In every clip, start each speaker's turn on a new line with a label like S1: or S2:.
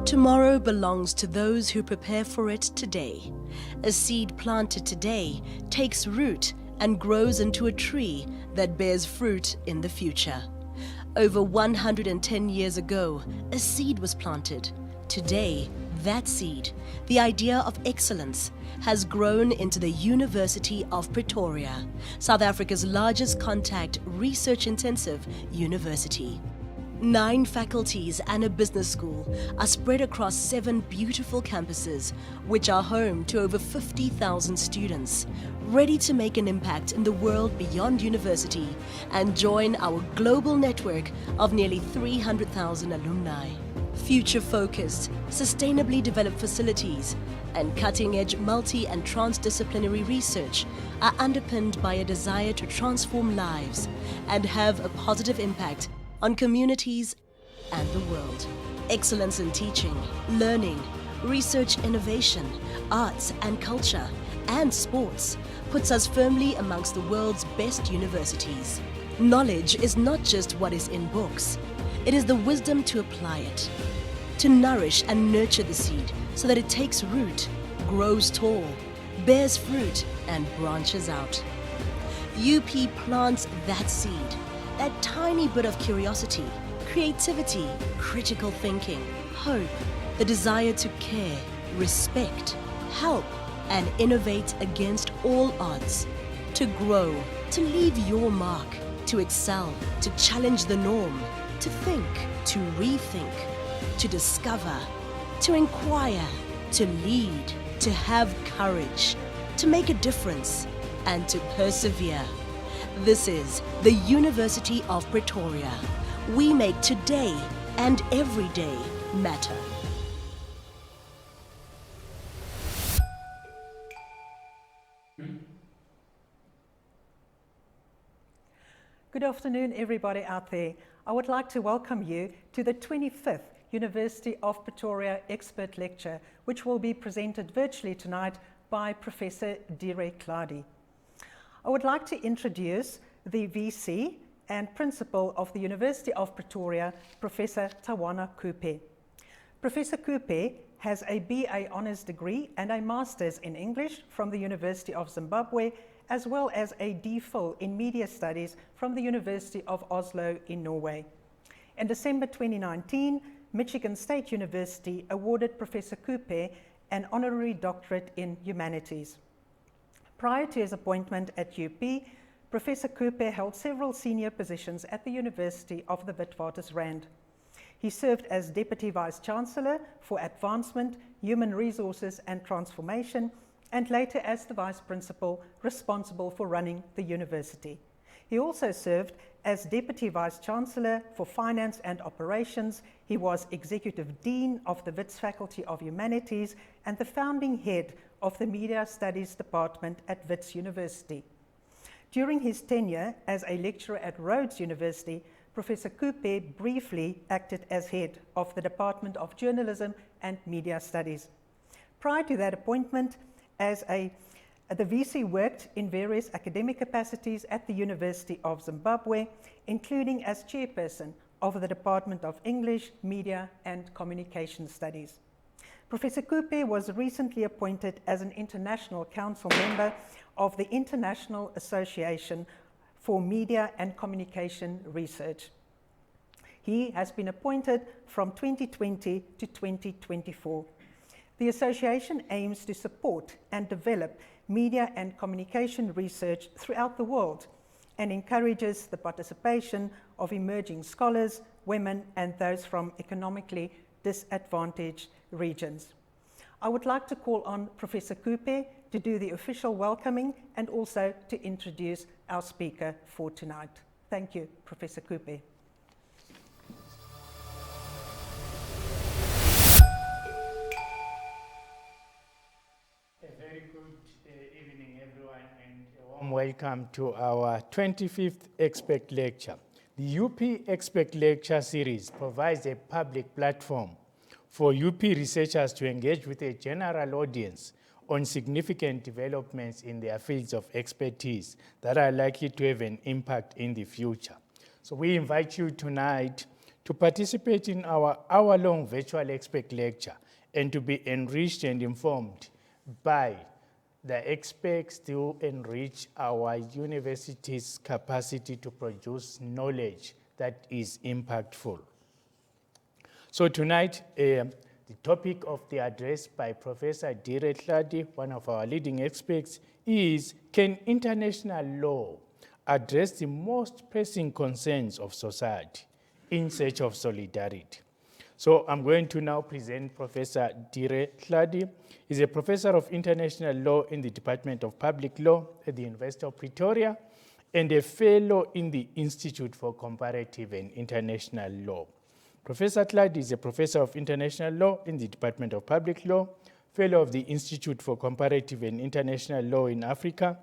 S1: Tomorrow belongs to those who prepare for it today. A seed planted today takes root and grows into a tree that bears fruit in the future. Over 110 years ago, a seed was planted. Today, that seed, the idea of excellence, has grown into the University of Pretoria, South Africa's largest contact research-intensive university. 9 faculties and a business school are spread across 7 beautiful campuses, which are home to over 50,000 students, ready to make an impact in the world beyond university and join our global network of nearly 300,000 alumni. Future-focused, sustainably developed facilities and cutting-edge multi- and transdisciplinary research are underpinned by a desire to transform lives and have a positive impact on communities and the world. Excellence in teaching, learning, research innovation, arts and culture, and sports puts us firmly amongst the world's best universities. Knowledge is not just what is in books, it is the wisdom to apply it, to nourish and nurture the seed so that it takes root, grows tall, bears fruit, and branches out. UP plants that seed, that tiny bit of curiosity, creativity, critical thinking, hope, the desire to care, respect, help, and innovate against all odds, to grow, to leave your mark, to excel, to challenge the norm, to think, to rethink, to discover, to inquire, to lead, to have courage, to make a difference, and to persevere. This is the University of Pretoria. We make today and every day matter.
S2: Good afternoon, everybody out there. I would like to welcome you to the 25th University of Pretoria Expert Lecture, which will be presented virtually tonight by Professor Dire Cladi. I would like to introduce the VC and Principal of the University of Pretoria, Professor Tawana Kupe. Professor Kupe has a BA Honours degree and a Master's in English from the University of Zimbabwe, as well as a DPhil in Media Studies from the University of Oslo in Norway. In December 2019, Michigan State University awarded Professor Kupe an honorary doctorate in humanities. Prior to his appointment at UP, Professor Kupe held several senior positions at the University of the Witwatersrand. He served as Deputy Vice-Chancellor for Advancement, Human Resources and Transformation, and later as the Vice Principal responsible for running the university. He also served as Deputy Vice-Chancellor for Finance and Operations. He was Executive Dean of the Wits Faculty of Humanities and the founding head of the Media Studies Department at Wits University. During his tenure as a lecturer at Rhodes University, Professor Kupe briefly acted as head of the Department of Journalism and Media Studies. Prior to that appointment, the VC worked in various academic capacities at the University of Zimbabwe, including as chairperson of the Department of English, Media and Communication Studies. Professor Kupe was recently appointed as an International Council member of the International Association for Media and Communication Research. He has been appointed from 2020 to 2024. The association aims to support and develop media and communication research throughout the world and encourages the participation of emerging scholars, women, and those from economically disadvantaged regions. I would like to call on Professor Kupe to do the official welcoming and also to introduce our speaker for tonight. Thank you, Professor Kupe.
S3: A very good evening, everyone, and a warm welcome to our 25th Expert Lecture. The UP Expert Lecture series provides a public platform for UP researchers to engage with a general audience on significant developments in their fields of expertise that are likely to have an impact in the future. So we invite you tonight to participate in our hour-long virtual expert lecture and to be enriched and informed by the experts to enrich our university's capacity to produce knowledge that is impactful. So tonight, the topic of the address by Professor Dire Tladi, one of our leading experts, is, can international law address the most pressing concerns of society in search of solidarity? So I'm going to now present Professor Dire Tladi. He's a professor of international law in the Department of Public Law at the University of Pretoria and a fellow in the Institute for Comparative and International Law. Professor Tladi is a professor of international law in the Department of Public Law, fellow of the Institute for Comparative and International Law in Africa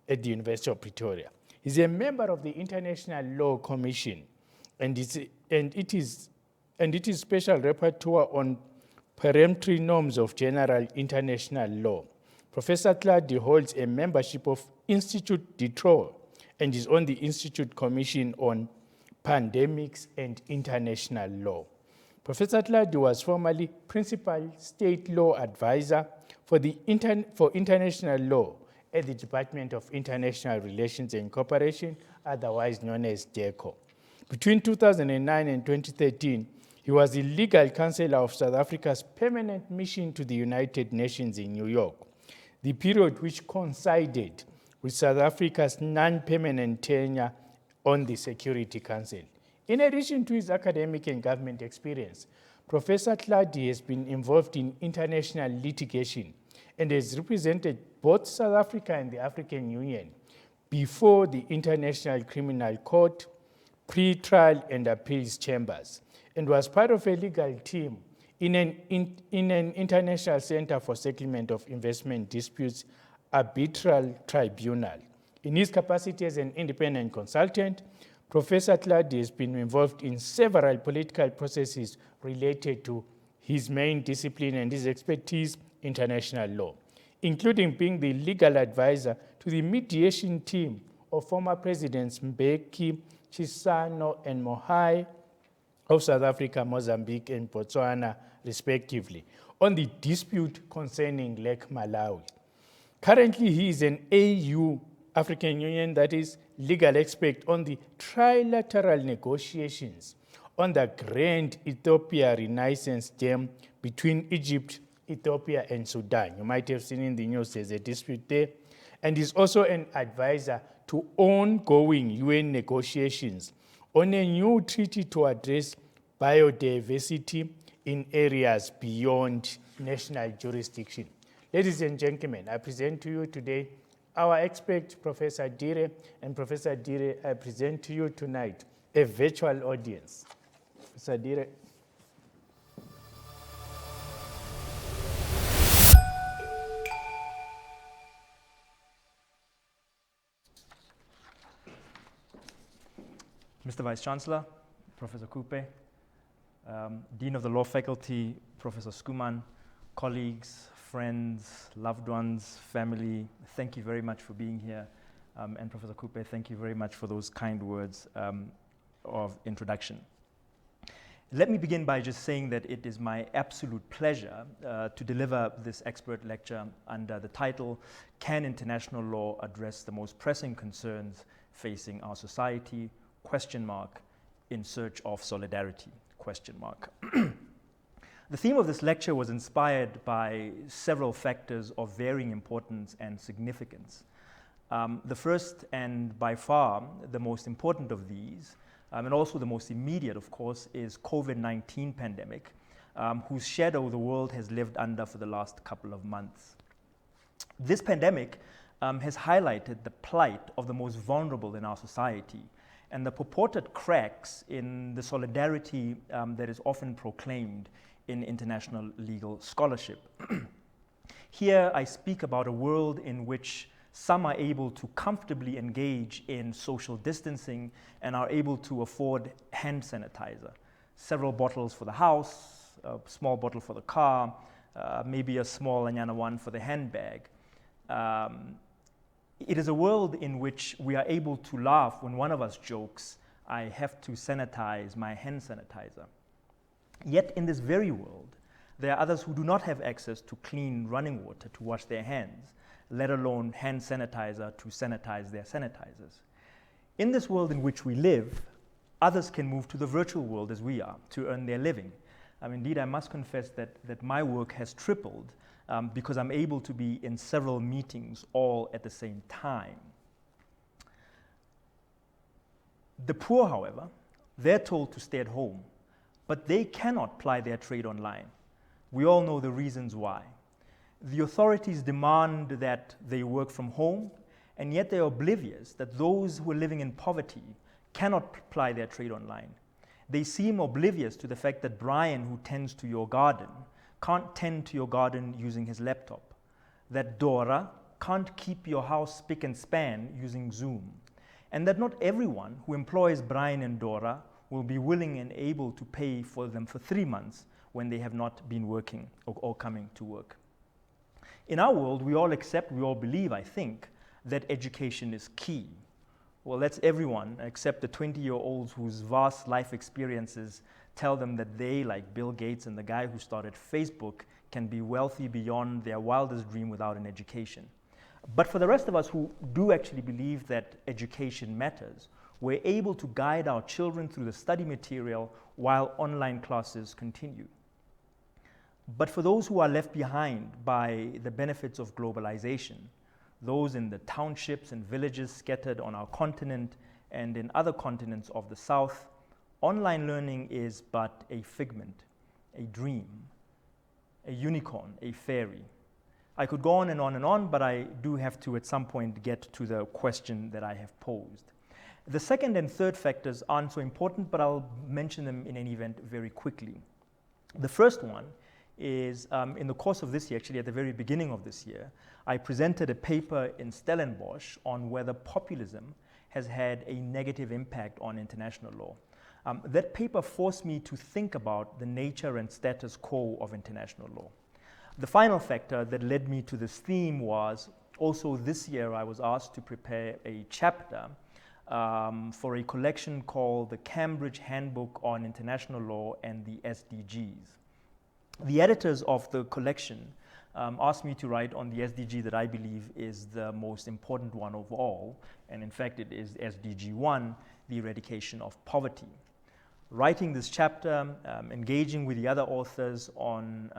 S3: at the University of Pretoria. He's a member of the International Law Commission, and it is special rapporteur on peremptory norms of general international law. Professor Tladi holds a membership of Institute Detroit and is on the Institute Commission on Pandemics and International Law. Professor Tladi was formerly Principal State Law Advisor for International Law at the Department of International Relations and Cooperation, otherwise known as DECO. Between 2009 and 2013, he was the legal counselor of South Africa's permanent mission to the United Nations in New York, the period which coincided with South Africa's non-permanent tenure on the Security Council. In addition to his academic and government experience, Professor Tladi has been involved in international litigation and has represented both South Africa and the African Union before the International Criminal Court, pre-trial and appeals chambers, and was part of a legal team in an International Center for Settlement of Investment Disputes arbitral tribunal. In his capacity as an independent consultant, Professor Tladi has been involved in several political processes related to his main discipline and his expertise, international law, including being the legal advisor to the mediation team of former Presidents Mbeki, Chisano, and Mohai of South Africa, Mozambique, and Botswana, respectively, on the dispute concerning Lake Malawi. Currently, he is an AU, African Union, that is, legal expert on the trilateral negotiations on the Grand Ethiopia Renaissance Dam between Egypt, Ethiopia, and Sudan. You might have seen in the news there's a dispute there. And is also an advisor to ongoing UN negotiations on a new treaty to address biodiversity in areas beyond national jurisdiction. Ladies and gentlemen, I present to you today our expert, Professor Dire, and Professor Dire, I present to you tonight a virtual audience. Professor Dire.
S4: Mr. Vice-Chancellor, Professor Kupe, Dean of the Law Faculty, Professor Skuman, colleagues, friends, loved ones, family, thank you very much for being here. And Professor Kupe, thank you very much for those kind words of introduction. Let me begin by just saying that it is my absolute pleasure to deliver this expert lecture under the title, Can International Law Address the Most Pressing Concerns Facing Our Society? ? In search of solidarity? ? The theme of this lecture was inspired by several factors of varying importance and significance. The first and by far the most important of these, and also the most immediate, of course, is COVID-19 pandemic, whose shadow the world has lived under for the last couple of months. This pandemic has highlighted the plight of the most vulnerable in our society and the purported cracks in the solidarity that is often proclaimed in international legal scholarship. Here I speak about a world in which some are able to comfortably engage in social distancing and are able to afford hand sanitizer. Several bottles for the house, a small bottle for the car, maybe a small anyana one for the handbag. It is a world in which we are able to laugh when one of us jokes I have to sanitize my hand sanitizer. Yet in this very world, there are others who do not have access to clean running water to wash their hands, let alone hand sanitizer to sanitize their sanitizers. In this world in which we live, others can move to the virtual world as we are to earn their living. Indeed, I must confess that my work has tripled because I'm able to be in several meetings all at the same time. The poor, however, they're told to stay at home, but they cannot ply their trade online. We all know the reasons why. The authorities demand that they work from home, and yet they are oblivious that those who are living in poverty cannot ply their trade online. They seem oblivious to the fact that Brian, who tends to your garden, can't tend to your garden using his laptop. That Dora can't keep your house spick and span using Zoom. And that not everyone who employs Brian and Dora will be willing and able to pay for them for 3 months when they have not been working or coming to work. In our world, we all accept, we all believe, I think, that education is key. Well, that's everyone except the 20-year-olds whose vast life experiences tell them that they, like Bill Gates and the guy who started Facebook, can be wealthy beyond their wildest dream without an education. But for the rest of us who do actually believe that education matters, we're able to guide our children through the study material while online classes continue. But for those who are left behind by the benefits of globalization, those in the townships and villages scattered on our continent and in other continents of the South, online learning is but a figment, a dream, a unicorn, a fairy. I could go on and on and on, but I do have to at some point get to the question that I have posed. The second and third factors aren't so important, but I'll mention them in any event very quickly. The first one is in the course of this year, actually at the very beginning of this year, I presented a paper in Stellenbosch on whether populism has had a negative impact on international law. That paper forced me to think about the nature and status quo of international law. The final factor that led me to this theme was also this year I was asked to prepare a chapter for a collection called the Cambridge Handbook on International Law and the SDGs. The editors of the collection asked me to write on the SDG that I believe is the most important one of all, and in fact it is SDG 1, the eradication of poverty. Writing this chapter, engaging with the other authors in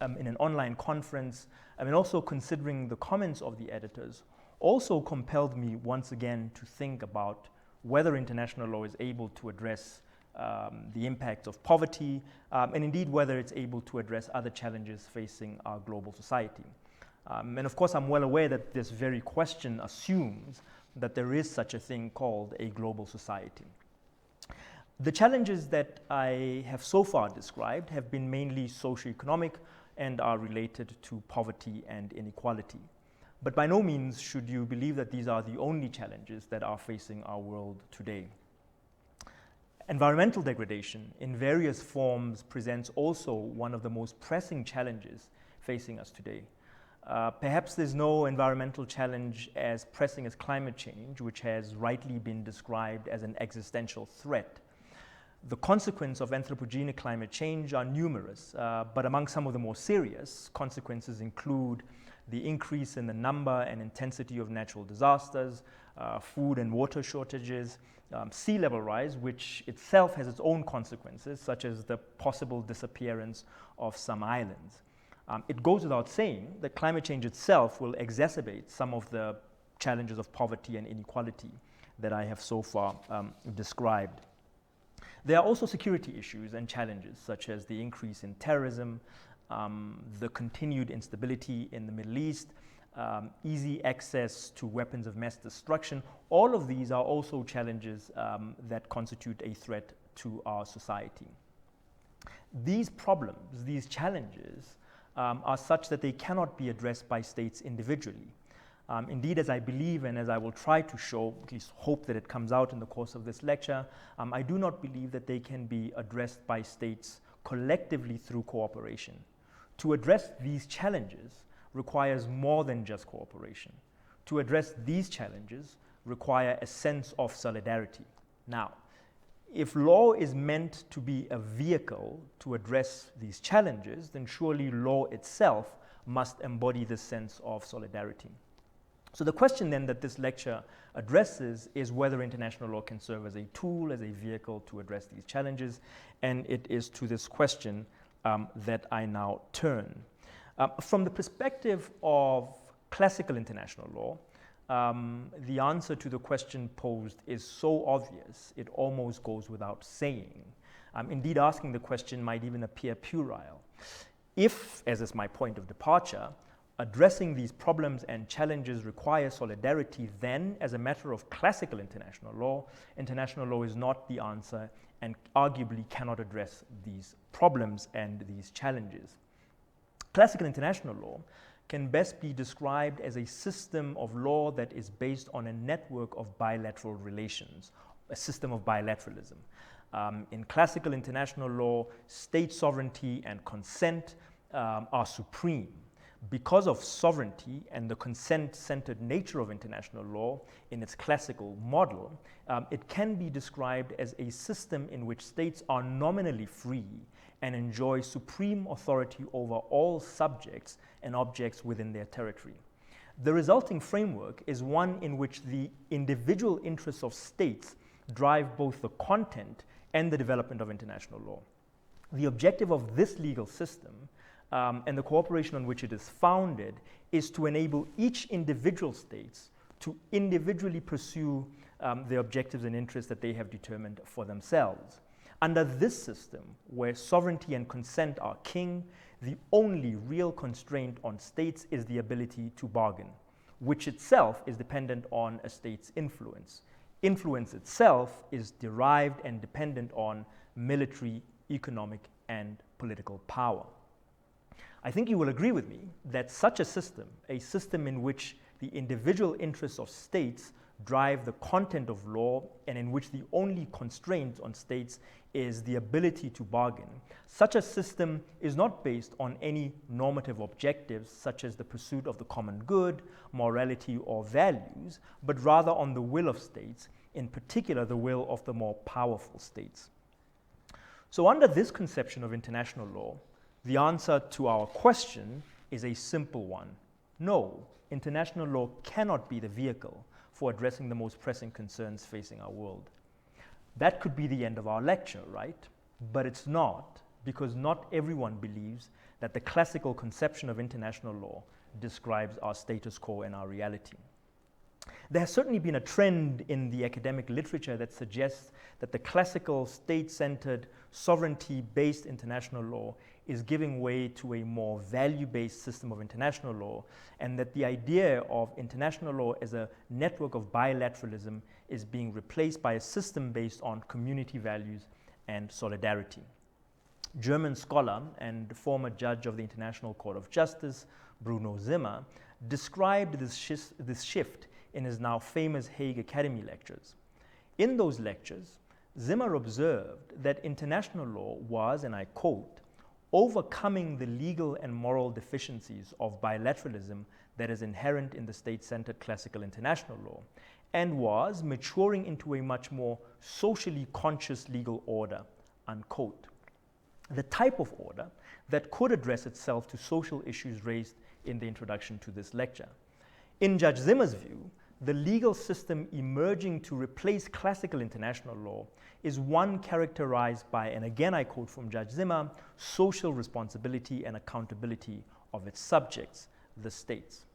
S4: an online conference, and also considering the comments of the editors, also compelled me once again to think about whether international law is able to address the impact of poverty, and indeed whether it's able to address other challenges facing our global society. And of course, I'm well aware that this very question assumes that there is such a thing called a global society. The challenges that I have so far described have been mainly socioeconomic and are related to poverty and inequality. But by no means should you believe that these are the only challenges that are facing our world today. Environmental degradation in various forms presents also one of the most pressing challenges facing us today. Perhaps there's no environmental challenge as pressing as climate change, which has rightly been described as an existential threat. The consequences of anthropogenic climate change are numerous, but among some of the more serious consequences include the increase in the number and intensity of natural disasters, food and water shortages, sea level rise, which itself has its own consequences, such as the possible disappearance of some islands. It goes without saying that climate change itself will exacerbate some of the challenges of poverty and inequality that I have so far described. There are also security issues and challenges, such as the increase in terrorism, the continued instability in the Middle East, easy access to weapons of mass destruction. All of these are also challenges that constitute a threat to our society. These problems, these challenges, are such that they cannot be addressed by states individually. Indeed, as I believe and as I will try to show, at least hope that it comes out in the course of this lecture, I do not believe that they can be addressed by states collectively through cooperation. To address these challenges requires more than just cooperation. To address these challenges require a sense of solidarity. Now, if law is meant to be a vehicle to address these challenges, then surely law itself must embody this sense of solidarity. So the question then that this lecture addresses is whether international law can serve as a tool, as a vehicle to address these challenges, and it is to this question that I now turn. From the perspective of classical international law, the answer to the question posed is so obvious, it almost goes without saying. Indeed, asking the question might even appear puerile. If, as is my point of departure, addressing these problems and challenges requires solidarity, then, as a matter of classical international law is not the answer and arguably cannot address these problems and these challenges. Classical international law can best be described as a system of law that is based on a network of bilateral relations, a system of bilateralism. In classical international law, state sovereignty and consent are supreme. Because of sovereignty and the consent-centered nature of international law in its classical model, it can be described as a system in which states are nominally free and enjoy supreme authority over all subjects and objects within their territory. The resulting framework is one in which the individual interests of states drive both the content and the development of international law. The objective of this legal system and the cooperation on which it is founded is to enable each individual states to individually pursue the objectives and interests that they have determined for themselves. Under this system, where sovereignty and consent are king, the only real constraint on states is the ability to bargain, which itself is dependent on a state's influence. Influence itself is derived and dependent on military, economic, and political power. I think you will agree with me that such a system in which the individual interests of states drive the content of law and in which the only constraint on states is the ability to bargain, such a system is not based on any normative objectives such as the pursuit of the common good, morality, or values, but rather on the will of states, in particular the will of the more powerful states. So under this conception of international law, the answer to our question is a simple one. No, international law cannot be the vehicle for addressing the most pressing concerns facing our world. That could be the end of our lecture, right? But it's not, because not everyone believes that the classical conception of international law describes our status quo and our reality. There has certainly been a trend in the academic literature that suggests that the classical state-centered, sovereignty-based international law is giving way to a more value-based system of international law, and that the idea of international law as a network of bilateralism is being replaced by a system based on community values and solidarity. German scholar and former judge of the International Court of Justice, Bruno Zimmer, described this shift in his now famous Hague Academy lectures. In those lectures, Zimmer observed that international law was, and I quote, overcoming the legal and moral deficiencies of bilateralism that is inherent in the state-centered classical international law, and was maturing into a much more socially conscious legal order, unquote. The type of order that could address itself to social issues raised in the introduction to this lecture. In Judge Zimmer's view, the legal system emerging to replace classical international law is one characterized by, and again I quote from Judge Zimmer, social responsibility and accountability of its subjects, the states.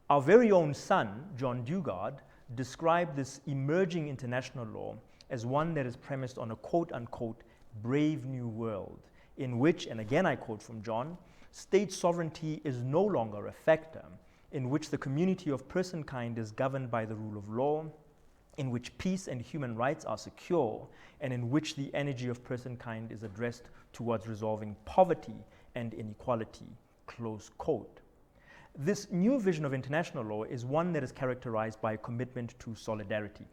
S4: Our very own son, John Dugard, described this emerging international law as one that is premised on a quote-unquote brave new world, in which, and again I quote from John, state sovereignty is no longer a factor, in which the community of personkind is governed by the rule of law, in which peace and human rights are secure, and in which the energy of personkind is addressed towards resolving poverty and inequality, close quote. This new vision of international law is one that is characterized by a commitment to solidarity.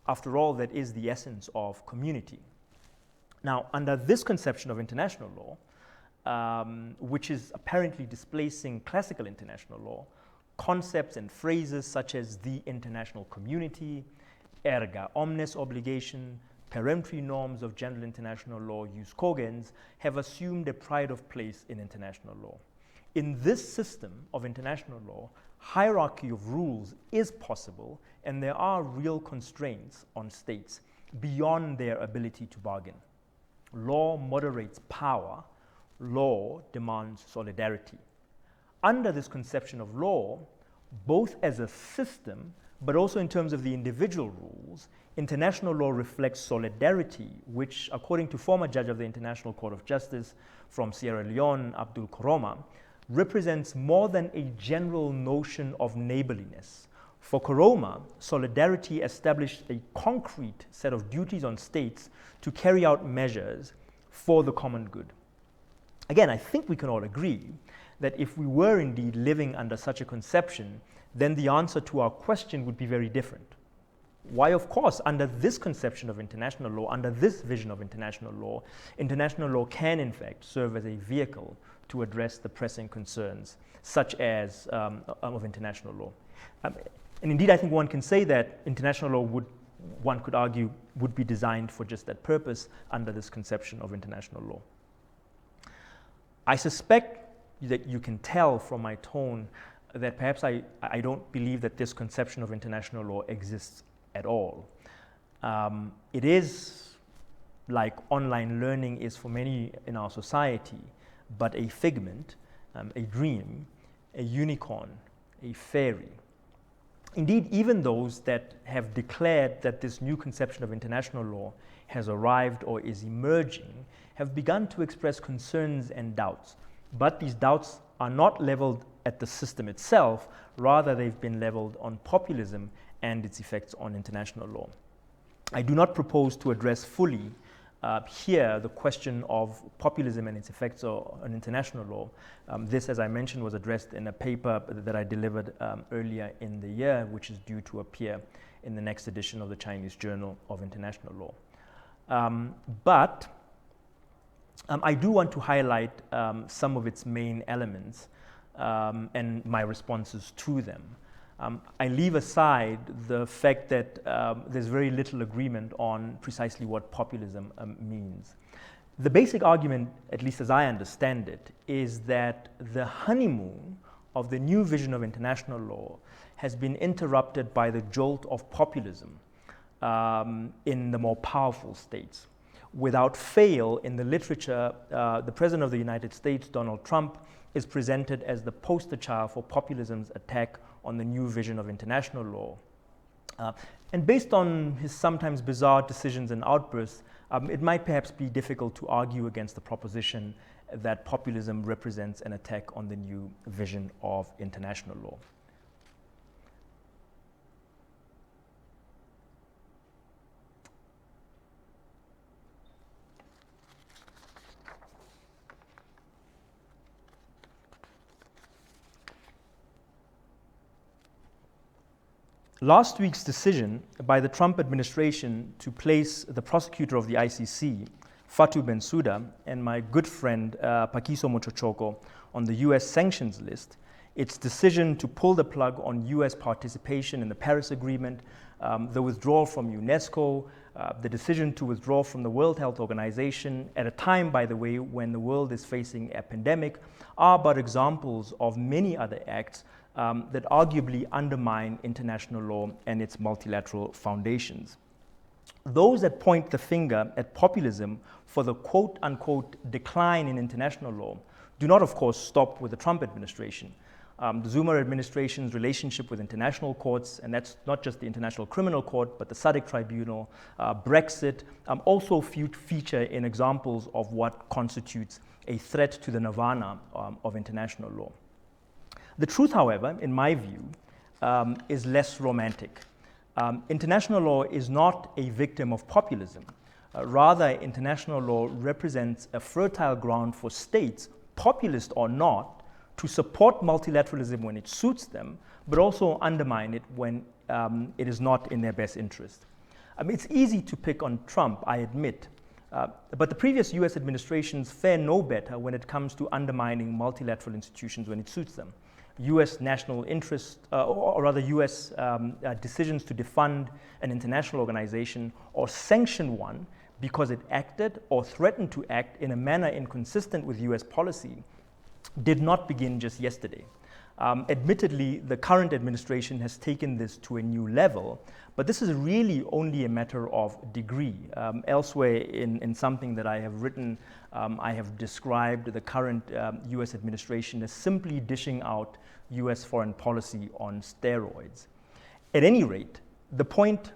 S4: After all, that is the essence of community. Now, under this conception of international law, which is apparently displacing classical international law, concepts and phrases such as the international community, erga omnes obligation, peremptory norms of general international law, jus cogens, have assumed a pride of place in international law. In this system of international law, hierarchy of rules is possible, and there are real constraints on states beyond their ability to bargain. Law moderates power. Law demands solidarity. Under this conception of law, both as a system, but also in terms of the individual rules, international law reflects solidarity, which, according to former judge of the International Court of Justice from Sierra Leone, Abdul Koroma, represents more than a general notion of neighborliness. For Koroma, solidarity established a concrete set of duties on states to carry out measures for the common good. Again, I think we can all agree that if we were indeed living under such a conception, then the answer to our question would be very different. Why, of course, under this conception of international law, under this vision of international law can in fact serve as a vehicle to address the pressing concerns such as of international law. And indeed, I think one can say that international law one could argue, would be designed for just that purpose under this conception of international law. I suspect that you can tell from my tone that perhaps I don't believe that this conception of international law exists at all. It is, like online learning is for many in our society, but a figment, a dream, a unicorn, a fairy. Indeed, even those that have declared that this new conception of international law has arrived or is emerging have begun to express concerns and doubts. But these doubts are not leveled at the system itself, rather they've been leveled on populism and its effects on international law. I do not propose to address fully here the question of populism and its effects on international law. This, as I mentioned, was addressed in a paper that I delivered earlier in the year, which is due to appear in the next edition of the Chinese Journal of International Law. But I do want to highlight some of its main elements and my responses to them. I leave aside the fact that there's very little agreement on precisely what populism means. The basic argument, at least as I understand it, is that the honeymoon of the new vision of international law has been interrupted by the jolt of populism in the more powerful states. Without fail, in the literature, the President of the United States, Donald Trump, is presented as the poster child for populism's attack on the new vision of international law. And based on his sometimes bizarre decisions and outbursts, it might perhaps be difficult to argue against the proposition that populism represents an attack on the new vision of international law. Last week's decision by the Trump administration to place the prosecutor of the ICC, Fatou Bensouda, and my good friend Pakiso Mochochoko on the US sanctions list, its decision to pull the plug on US participation in the Paris Agreement, the withdrawal from UNESCO, the decision to withdraw from the World Health Organization at a time, by the way, when the world is facing a pandemic, are but examples of many other acts that arguably undermine international law and its multilateral foundations. Those that point the finger at populism for the quote-unquote decline in international law do not, of course, stop with the Trump administration. The Zimmer administration's relationship with international courts, and that's not just the International Criminal Court, but the SADC Tribunal, Brexit, also feature in examples of what constitutes a threat to the nirvana of international law. The truth, however, in my view, is less romantic. International law is not a victim of populism. Rather, international law represents a fertile ground for states, populist or not, to support multilateralism when it suits them, but also undermine it when it is not in their best interest. It's easy to pick on Trump, I admit, but the previous US administrations fare no better when it comes to undermining multilateral institutions when it suits them. US national interest, or rather US decisions to defund an international organization or sanction one because it acted or threatened to act in a manner inconsistent with US policy did not begin just yesterday. Admittedly, the current administration has taken this to a new level, but this is really only a matter of degree. Elsewhere in something that I have written, I have described the current US administration as simply dishing out US foreign policy on steroids. At any rate, the point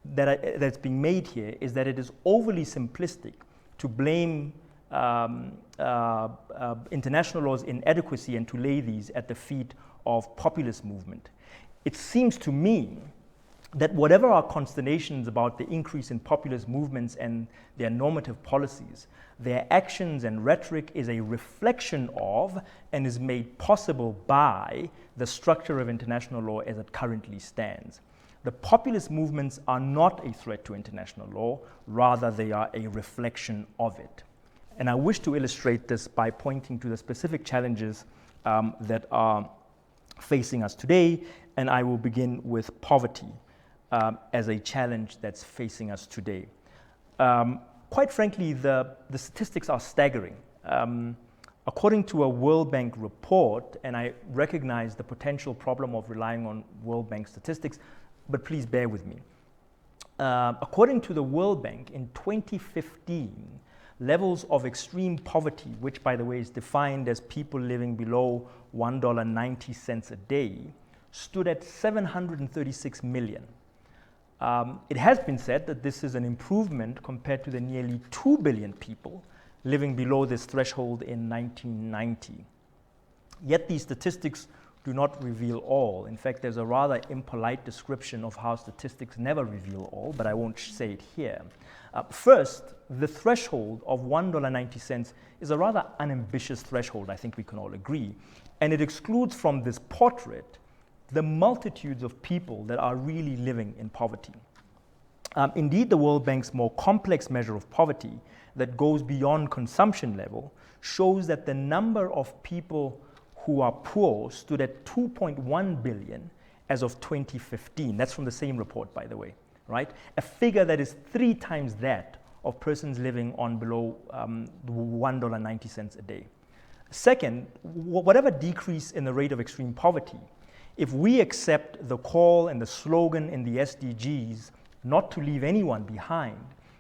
S4: that's being made here is that it is overly simplistic to blame international law's inadequacy and to lay these at the feet of populist movement. It seems to me that whatever our consternations about the increase in populist movements and their normative policies, their actions and rhetoric is a reflection of and is made possible by the structure of international law as it currently stands. The populist movements are not a threat to international law, rather they are a reflection of it. And I wish to illustrate this by pointing to the specific challenges that are facing us today, and I will begin with poverty as a challenge that's facing us today. Quite frankly, the statistics are staggering. According to a World Bank report, and I recognize the potential problem of relying on World Bank statistics, but please bear with me. According to the World Bank, in 2015, levels of extreme poverty, which by the way is defined as people living below $1.90 a day, stood at 736 million. It has been said that this is an improvement compared to the nearly 2 billion people living below this threshold in 1990. Yet these statistics do not reveal all. In fact, there's a rather impolite description of how statistics never reveal all, but I won't say it here. First, the threshold of $1.90 is a rather unambitious threshold, I think we can all agree, and it excludes from this portrait the multitudes of people that are really living in poverty. Indeed, the World Bank's more complex measure of poverty that goes beyond consumption level shows that the number of people who are poor stood at 2.1 billion as of 2015. That's from the same report, by the way, right? A figure that is 3 times that of persons living on below $1.90 a day. Second, whatever decrease in the rate of extreme poverty, if we accept the call and the slogan in the SDGs not to leave anyone behind,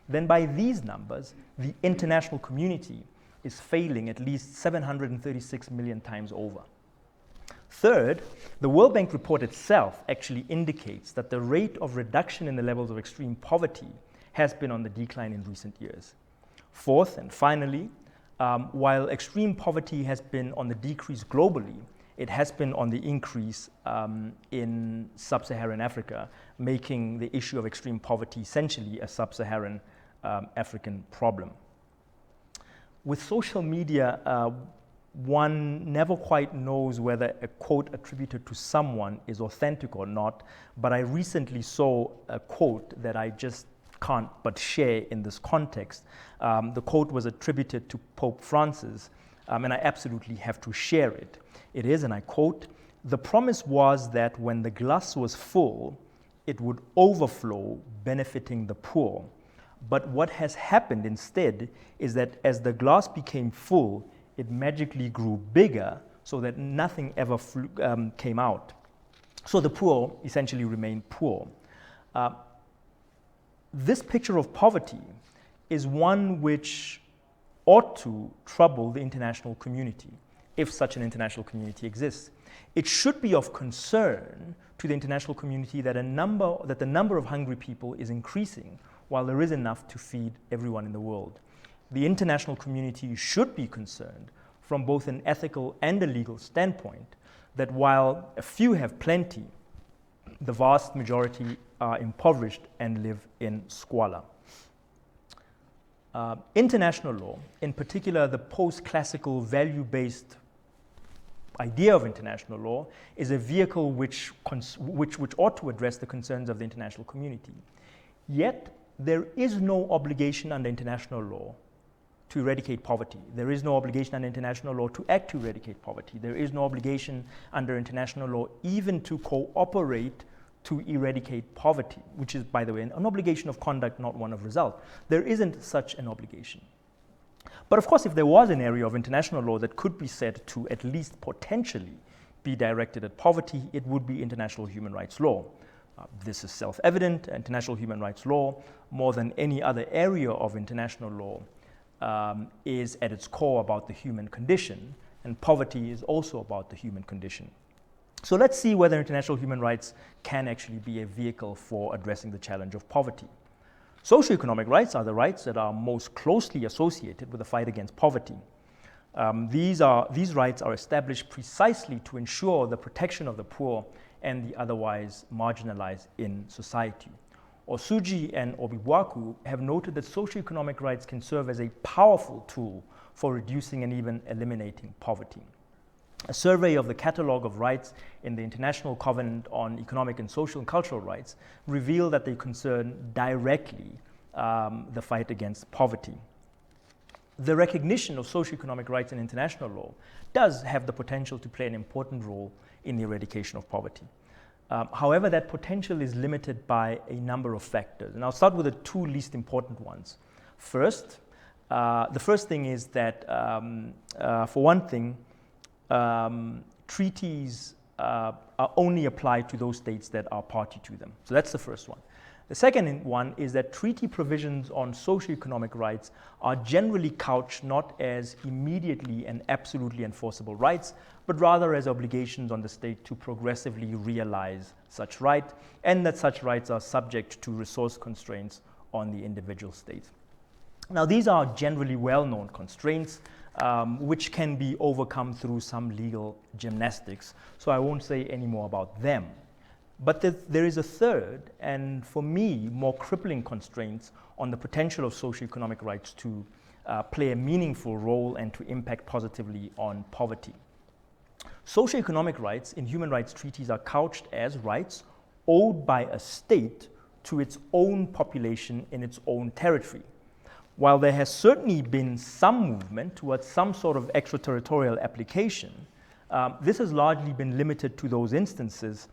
S4: then by these numbers, the international community is failing at least 736 million times over. Third, the World Bank report itself actually indicates that the rate of reduction in the levels of extreme poverty has been on the decline in recent years. Fourth, and finally, while extreme poverty has been on the decrease globally, it has been on the increase in sub-Saharan Africa, making the issue of extreme poverty essentially a sub-Saharan African problem. With social media, one never quite knows whether a quote attributed to someone is authentic or not, but I recently saw a quote that I just can't but share in this context. The quote was attributed to Pope Francis, and I absolutely have to share it. It is, and I quote, "The promise was that when the glass was full, it would overflow, benefiting the poor. But what has happened instead is that as the glass became full, it magically grew bigger so that nothing ever came out. So the poor essentially remained poor." This picture of poverty is one which ought to trouble the international community, if such an international community exists. It should be of concern to the international community that the number of hungry people is increasing, while there is enough to feed everyone in the world. The international community should be concerned from both an ethical and a legal standpoint that while a few have plenty, the vast majority are impoverished and live in squalor. International law, in particular the post-classical value-based idea of international law, is a vehicle which ought to address the concerns of the international community. Yet, there is no obligation under international law to eradicate poverty. There is no obligation under international law to act to eradicate poverty. There is no obligation under international law even to cooperate to eradicate poverty, which is, by the way, an obligation of conduct, not one of result. There isn't such an obligation. But of course, if there was an area of international law that could be said to at least potentially be directed at poverty, it would be international human rights law. This is self-evident. International human rights law, more than any other area of international law, is at its core about the human condition, and poverty is also about the human condition. So let's see whether international human rights can actually be a vehicle for addressing the challenge of poverty. Socioeconomic rights are the rights that are most closely associated with the fight against poverty. These rights are established precisely to ensure the protection of the poor and the otherwise marginalized in society. Osuji and Obibuaku have noted that socioeconomic rights can serve as a powerful tool for reducing and even eliminating poverty. A survey of the catalogue of rights in the International Covenant on Economic and Social and Cultural Rights revealed that they concern directly the fight against poverty. The recognition of socioeconomic rights in international law does have the potential to play an important role in the eradication of poverty. However, that potential is limited by a number of factors, and I'll start with the two least important ones. First, the first thing is that, for one thing, treaties are only applied to those states that are party to them. So that's the first one. The second one is that treaty provisions on socioeconomic rights are generally couched not as immediately and absolutely enforceable rights, but rather as obligations on the state to progressively realize such right, and that such rights are subject to resource constraints on the individual state. Now, these are generally well-known constraints, which can be overcome through some legal gymnastics, so I won't say any more about them. But there is a third, and for me, more crippling constraints on the potential of socioeconomic rights to play a meaningful role and to impact positively on poverty. Socioeconomic rights in human rights treaties are couched as rights owed by a state to its own population in its own territory. While there has certainly been some movement towards some sort of extraterritorial application, this has largely been limited to those instances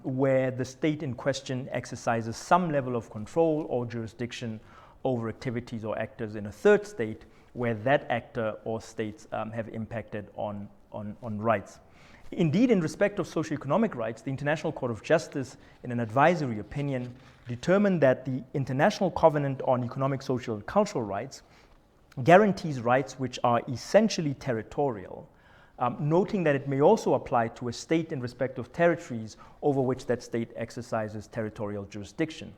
S4: where the state in question exercises some level of control or jurisdiction over activities or actors in a third state where that actor or states have impacted on rights. Indeed, in respect of socioeconomic rights, the International Court of Justice, in an advisory opinion, determined that the International Covenant on Economic, Social, and Cultural Rights guarantees rights which are essentially territorial, noting that it may also apply to a state in respect of territories over which that state exercises territorial jurisdiction.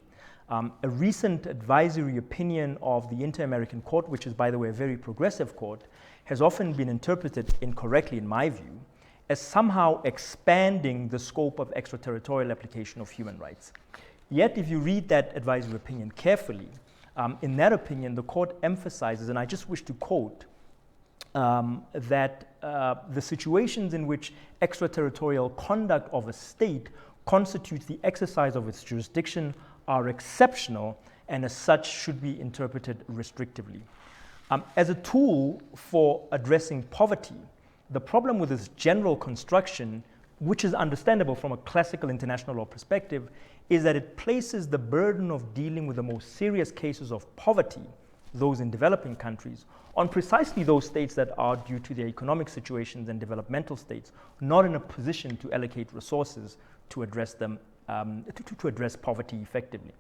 S4: A recent advisory opinion of the Inter-American Court, which is, by the way, a very progressive court, has often been interpreted incorrectly, in my view, as somehow expanding the scope of extraterritorial application of human rights. Yet, if you read that advisory opinion carefully, in that opinion, the court emphasizes, and I just wish to quote, that the situations in which extraterritorial conduct of a state constitutes the exercise of its jurisdiction are exceptional and as such should be interpreted restrictively. As a tool for addressing poverty, the problem with this general construction, which is understandable from a classical international law perspective, is that it places the burden of dealing with the most serious cases of poverty, those in developing countries, on precisely those states that are, due to their economic situations and developmental states, not in a position to allocate resources to address them, to address poverty effectively.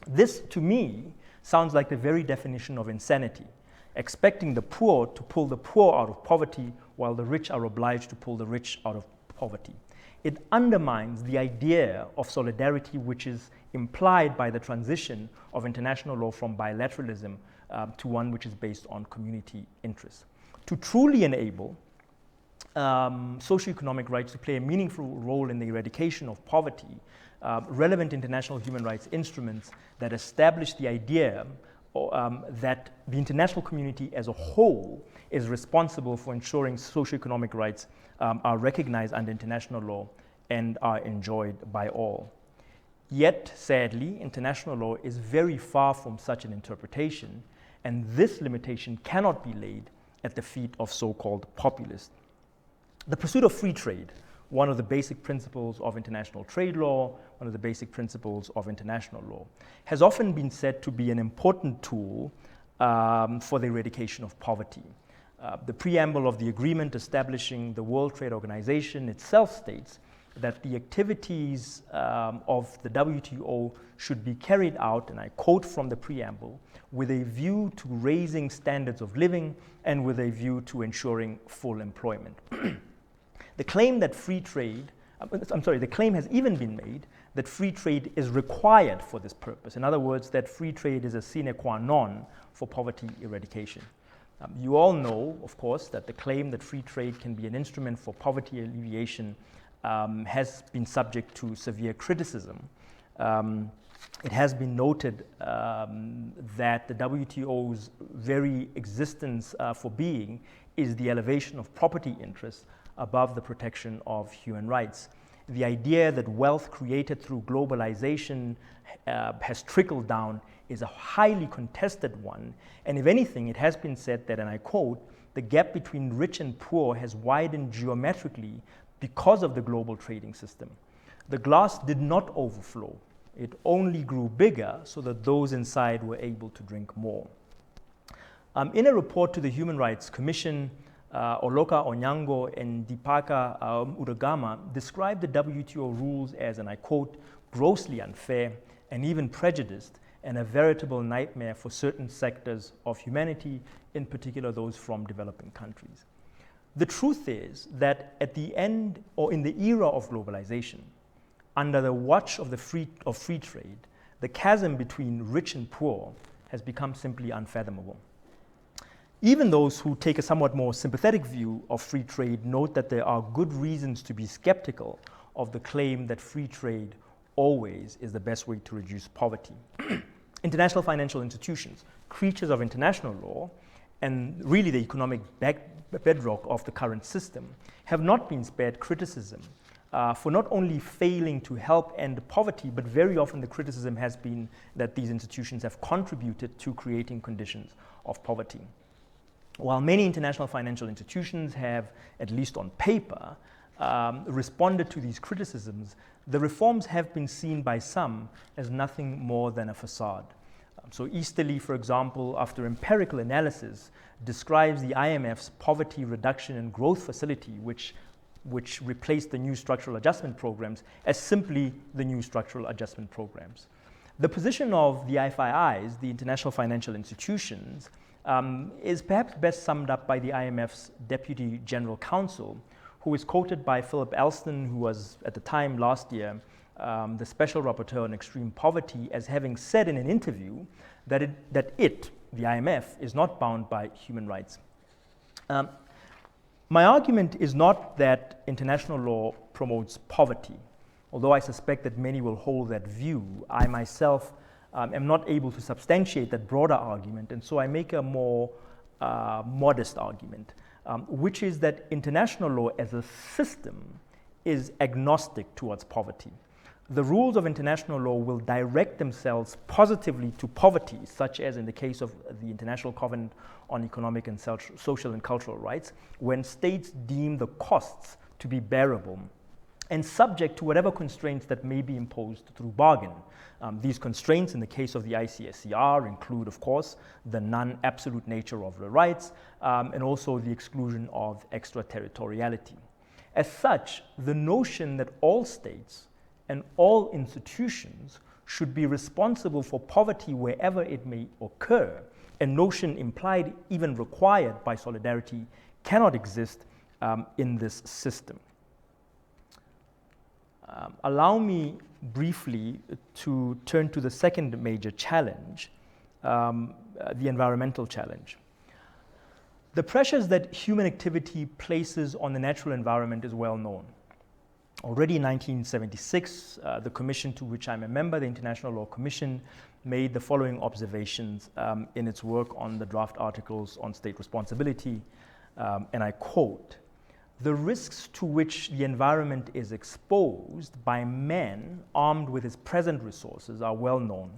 S4: This, to me, sounds like the very definition of insanity, expecting the poor to pull the poor out of poverty while the rich are obliged to pull the rich out of poverty. It undermines the idea of solidarity which is implied by the transition of international law from bilateralism to one which is based on community interests. To truly enable socioeconomic rights to play a meaningful role in the eradication of poverty, relevant international human rights instruments that establish the idea that the international community as a whole is responsible for ensuring socioeconomic rights are recognized under international law and are enjoyed by all. Yet, sadly, international law is very far from such an interpretation, and this limitation cannot be laid at the feet of so-called populists. The pursuit of free trade, one of the basic principles of international trade law, one of the basic principles of international law, has often been said to be an important tool for the eradication of poverty. The preamble of the agreement establishing the World Trade Organization itself states that the activities of the WTO should be carried out, and I quote from the preamble, with a view to raising standards of living and with a view to ensuring full employment. The claim that free trade, the claim has even been made that free trade is required for this purpose. In other words, that free trade is a sine qua non for poverty eradication. You all know, of course, that the claim that free trade can be an instrument for poverty alleviation has been subject to severe criticism. It has been noted that the WTO's very existence for being is the elevation of property interests above the protection of human rights. The idea that wealth created through globalization has trickled down is a highly contested one, and if anything, it has been said that, and I quote, the gap between rich and poor has widened geometrically because of the global trading system. The glass did not overflow. It only grew bigger so that those inside were able to drink more. In a report to the Human Rights Commission, Oloka Onyango and Deepaka Uragama described the WTO rules as, and I quote, grossly unfair and even prejudiced, and a veritable nightmare for certain sectors of humanity, in particular those from developing countries. The truth is that at the end, or in the era of globalization, under the watch of free trade, the chasm between rich and poor has become simply unfathomable. Even those who take a somewhat more sympathetic view of free trade note that there are good reasons to be skeptical of the claim that free trade always is the best way to reduce poverty. International financial institutions, creatures of international law, and really the economic bedrock of the current system, have not been spared criticism for not only failing to help end poverty, but very often the criticism has been that these institutions have contributed to creating conditions of poverty. While many international financial institutions have, at least on paper, responded to these criticisms, the reforms have been seen by some as nothing more than a facade. So Easterly, for example, after empirical analysis, describes the IMF's Poverty Reduction and Growth Facility, which replaced the new structural adjustment programs, as simply the new structural adjustment programs. The position of the IFIs, the international financial institutions, is perhaps best summed up by the IMF's Deputy General Counsel, who is quoted by Philip Alston, who was at the time last year the Special Rapporteur on Extreme Poverty, as having said in an interview that the IMF, is not bound by human rights. My argument is not that international law promotes poverty, although I suspect that many will hold that view. I myself am not able to substantiate that broader argument, and so I make a more modest argument, which is that international law as a system is agnostic towards poverty. The rules of international law will direct themselves positively to poverty, such as in the case of the International Covenant on Economic and Social and Cultural Rights, when states deem the costs to be bearable and subject to whatever constraints that may be imposed through bargain. These constraints in the case of the ICSCR include, of course, the non-absolute nature of the rights and also the exclusion of extraterritoriality. As such, the notion that all states and all institutions should be responsible for poverty wherever it may occur, a notion implied, even required by solidarity, cannot exist in this system. Allow me briefly to turn to the second major challenge, the environmental challenge. The pressures that human activity places on the natural environment is well known. Already in 1976, the commission to which I'm a member, the International Law Commission, made the following observations in its work on the draft articles on state responsibility, and I quote, "The risks to which the environment is exposed by man armed with its present resources are well known.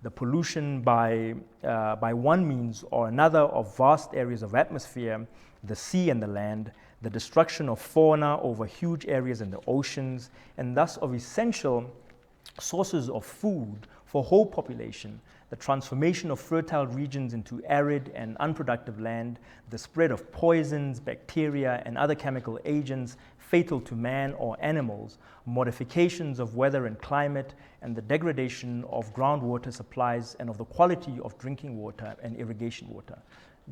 S4: the pollution by one means or another of vast areas of atmosphere, the sea and the land, the destruction of fauna over huge areas in the oceans, and thus of essential sources of food for whole population, the transformation of fertile regions into arid and unproductive land, the spread of poisons, bacteria, and other chemical agents fatal to man or animals, modifications of weather and climate, and the degradation of groundwater supplies and of the quality of drinking water and irrigation water.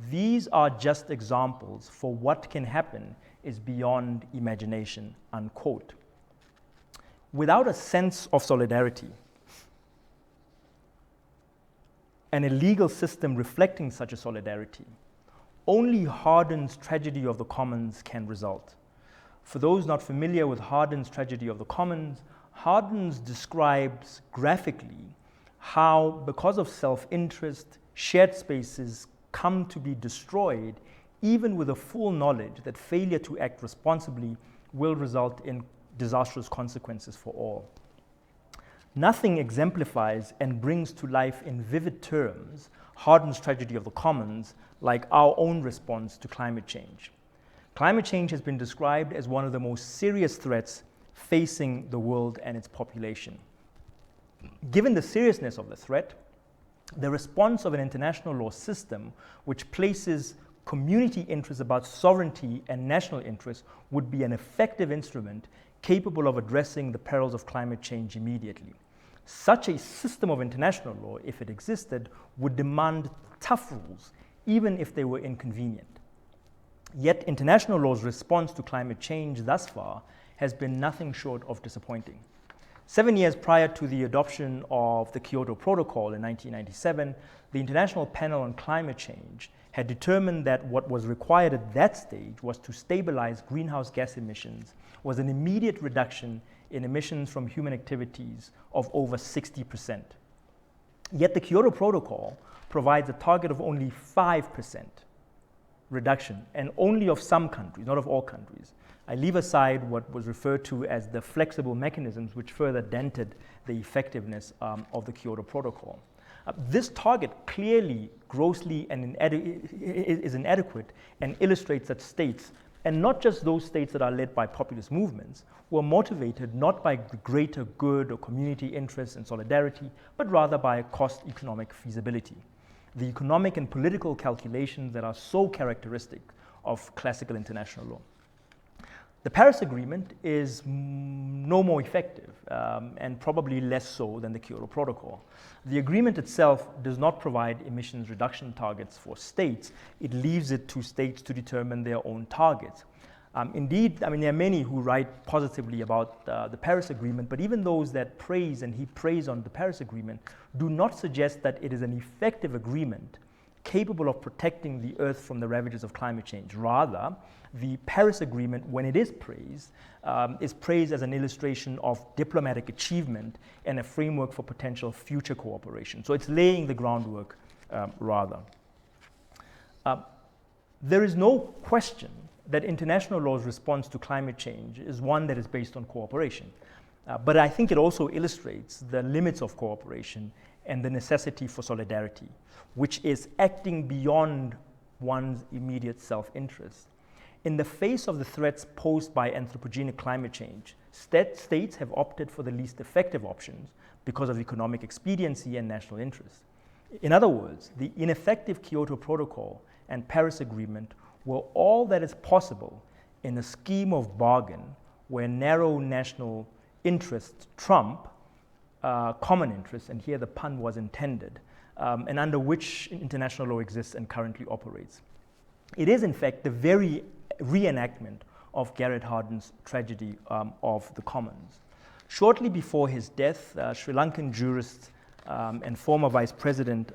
S4: These are just examples, for what can happen is beyond imagination, unquote. Without a sense of solidarity, and a legal system reflecting such a solidarity, only Hardened's tragedy of the commons can result. For those not familiar with Hardened's tragedy of the commons, Hardened describes graphically how, because of self-interest, shared spaces come to be destroyed, even with a full knowledge that failure to act responsibly will result in disastrous consequences for all. Nothing exemplifies and brings to life in vivid terms Hardened's tragedy of the commons like our own response to climate change. Climate change has been described as one of the most serious threats facing the world and its population. Given the seriousness of the threat, the response of an international law system which places community interests above sovereignty and national interests would be an effective instrument capable of addressing the perils of climate change immediately. Such a system of international law, if it existed, would demand tough rules, even if they were inconvenient. Yet international law's response to climate change thus far has been nothing short of disappointing. 7 years prior to the adoption of the Kyoto Protocol in 1997, the International Panel on Climate Change had determined that what was required at that stage was to stabilize greenhouse gas emissions was an immediate reduction in emissions from human activities of over 60%. Yet the Kyoto Protocol provides a target of only 5% reduction, and only of some countries, not of all countries. I leave aside what was referred to as the flexible mechanisms, which further dented the effectiveness of the Kyoto Protocol. This target clearly, grossly is inadequate and illustrates that states, and not just those states that are led by populist movements, were motivated not by the greater good or community interests and solidarity, but rather by cost economic feasibility. The economic and political calculations that are so characteristic of classical international law. The Paris Agreement is no more effective and probably less so than the Kyoto Protocol. The agreement itself does not provide emissions reduction targets for states. It leaves it to states to determine their own targets. Indeed, I mean, there are many who write positively about the Paris Agreement, but even those that praise and heap praise on the Paris Agreement do not suggest that it is an effective agreement capable of protecting the Earth from the ravages of climate change. Rather, the Paris Agreement, when it is praised as an illustration of diplomatic achievement and a framework for potential future cooperation. So it's laying the groundwork, rather. There is no question that international law's response to climate change is one that is based on cooperation. But I think it also illustrates the limits of cooperation and the necessity for solidarity, which is acting beyond one's immediate self-interest. In the face of the threats posed by anthropogenic climate change, states have opted for the least effective options because of economic expediency and national interest. In other words, the ineffective Kyoto Protocol and Paris Agreement were all that is possible in a scheme of bargain where narrow national interests trump common interests, and here the pun was intended, and under which international law exists and currently operates. It is, in fact, the very reenactment of Garrett Hardin's tragedy of the commons. Shortly before his death, Sri Lankan jurist and former vice president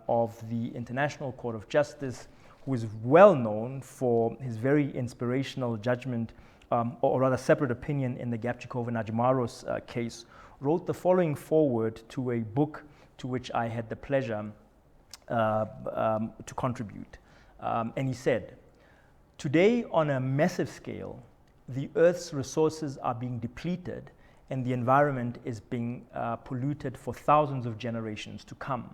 S4: of the International Court of Justice, who is well known for his very inspirational judgment, or rather separate opinion in the Gapchikova-Najmaros case, wrote the following foreword to a book to which I had the pleasure to contribute. And he said, "Today, on a massive scale, the Earth's resources are being depleted and the environment is being polluted for thousands of generations to come.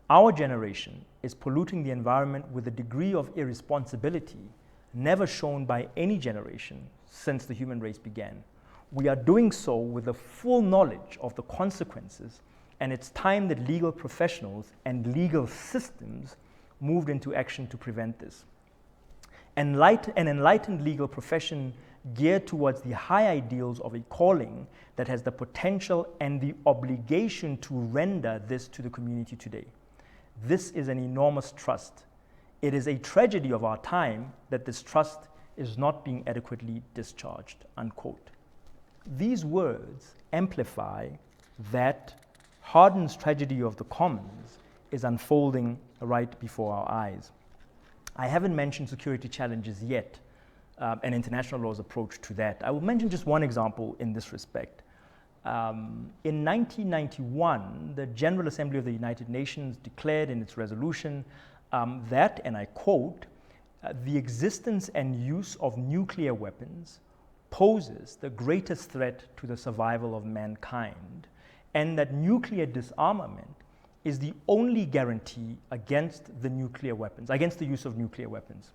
S4: Our generation is polluting the environment with a degree of irresponsibility never shown by any generation since the human race began. We are doing so with the full knowledge of the consequences, and it's time that legal professionals and legal systems moved into action to prevent this. An enlightened legal profession geared towards the high ideals of a calling that has the potential and the obligation to render this to the community today. This is an enormous trust. It is a tragedy of our time that this trust is not being adequately discharged, unquote. These words amplify that Hardened's tragedy of the commons is unfolding right before our eyes. I haven't mentioned security challenges yet, and international law's approach to that. I will mention just one example in this respect. In 1991, the General Assembly of the United Nations declared in its resolution that, and I quote, the existence and use of nuclear weapons poses the greatest threat to the survival of mankind, and that nuclear disarmament is the only guarantee against the nuclear weapons, against the use of nuclear weapons.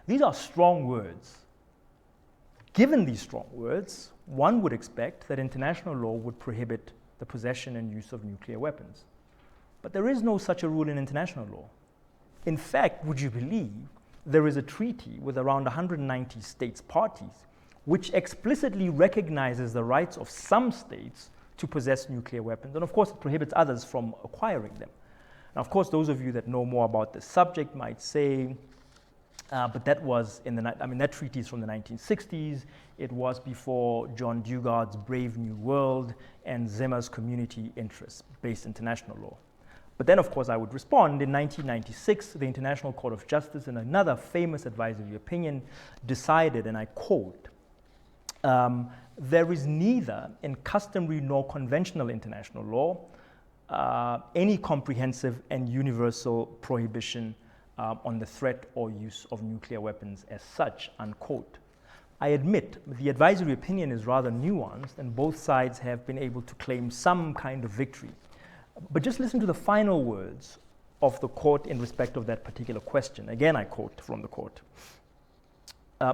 S4: These are strong words. Given these strong words, one would expect that international law would prohibit the possession and use of nuclear weapons. But there is no such a rule in international law. In fact, would you believe there is a treaty with around 190 states parties which explicitly recognizes the rights of some states to possess nuclear weapons, and of course it prohibits others from acquiring them. Now, of course, those of you that know more about this subject might say, but that was that treaty is from the 1960s. It was before John Dugard's Brave New World and Zimmer's community interests-based international law. But then, of course, I would respond, in 1996, the International Court of Justice, in another famous advisory opinion, decided, and I quote, there is neither in customary nor conventional international law any comprehensive and universal prohibition on the threat or use of nuclear weapons as such, unquote. I admit the advisory opinion is rather nuanced, and both sides have been able to claim some kind of victory. But just listen to the final words of the court in respect of that particular question. Again, I quote from the court.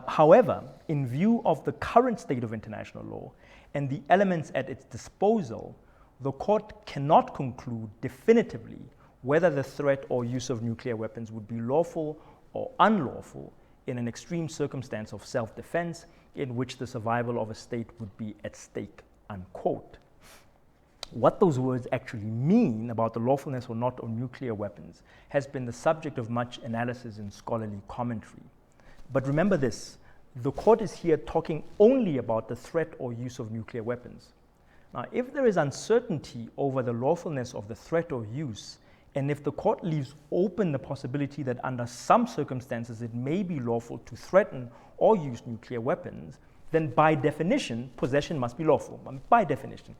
S4: However, in view of the current state of international law and the elements at its disposal, the court cannot conclude definitively whether the threat or use of nuclear weapons would be lawful or unlawful in an extreme circumstance of self-defense in which the survival of a state would be at stake, unquote. What those words actually mean about the lawfulness or not of nuclear weapons has been the subject of much analysis and scholarly commentary. But remember this, the court is here talking only about the threat or use of nuclear weapons. Now, if there is uncertainty over the lawfulness of the threat or use, and if the court leaves open the possibility that under some circumstances it may be lawful to threaten or use nuclear weapons, then by definition, possession must be lawful, by definition.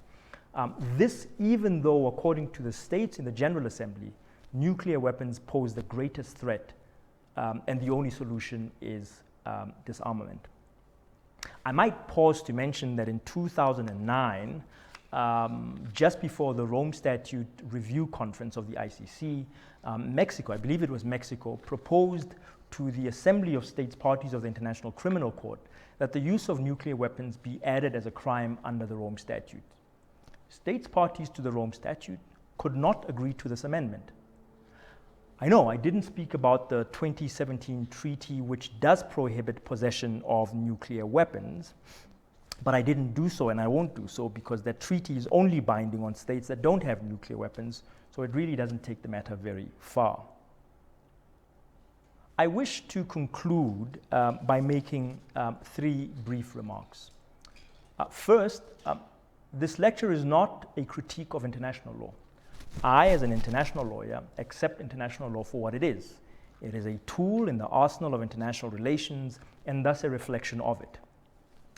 S4: This even though, according to the states in the General Assembly, nuclear weapons pose the greatest threat, and the only solution is disarmament. I might pause to mention that in 2009, just before the Rome Statute Review Conference of the ICC, Mexico, I believe it was Mexico, proposed to the Assembly of States Parties of the International Criminal Court that the use of nuclear weapons be added as a crime under the Rome Statute. States parties to the Rome Statute could not agree to this amendment. I know I didn't speak about the 2017 treaty, which does prohibit possession of nuclear weapons, but I didn't do so, and I won't do so, because that treaty is only binding on states that don't have nuclear weapons, so it really doesn't take the matter very far. I wish to conclude by making three brief remarks. First, this lecture is not a critique of international law. I, as an international lawyer, accept international law for what it is. It is a tool in the arsenal of international relations and thus a reflection of it.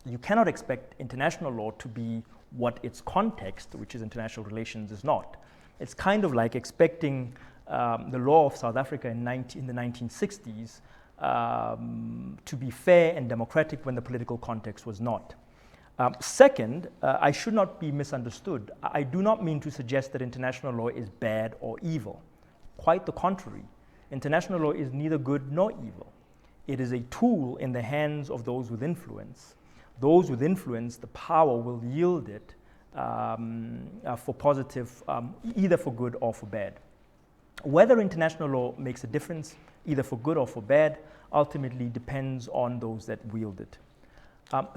S4: You cannot expect international law to be what its context, which is international relations, is not. It's kind of like expecting the law of South Africa in the 1960s to be fair and democratic when the political context was not. Second, I should not be misunderstood. I do not mean to suggest that international law is bad or evil. Quite the contrary. International law is neither good nor evil. It is a tool in the hands of those with influence. Those with influence, the power will yield it for positive, either for good or for bad. Whether international law makes a difference, either for good or for bad, ultimately depends on those that wield it.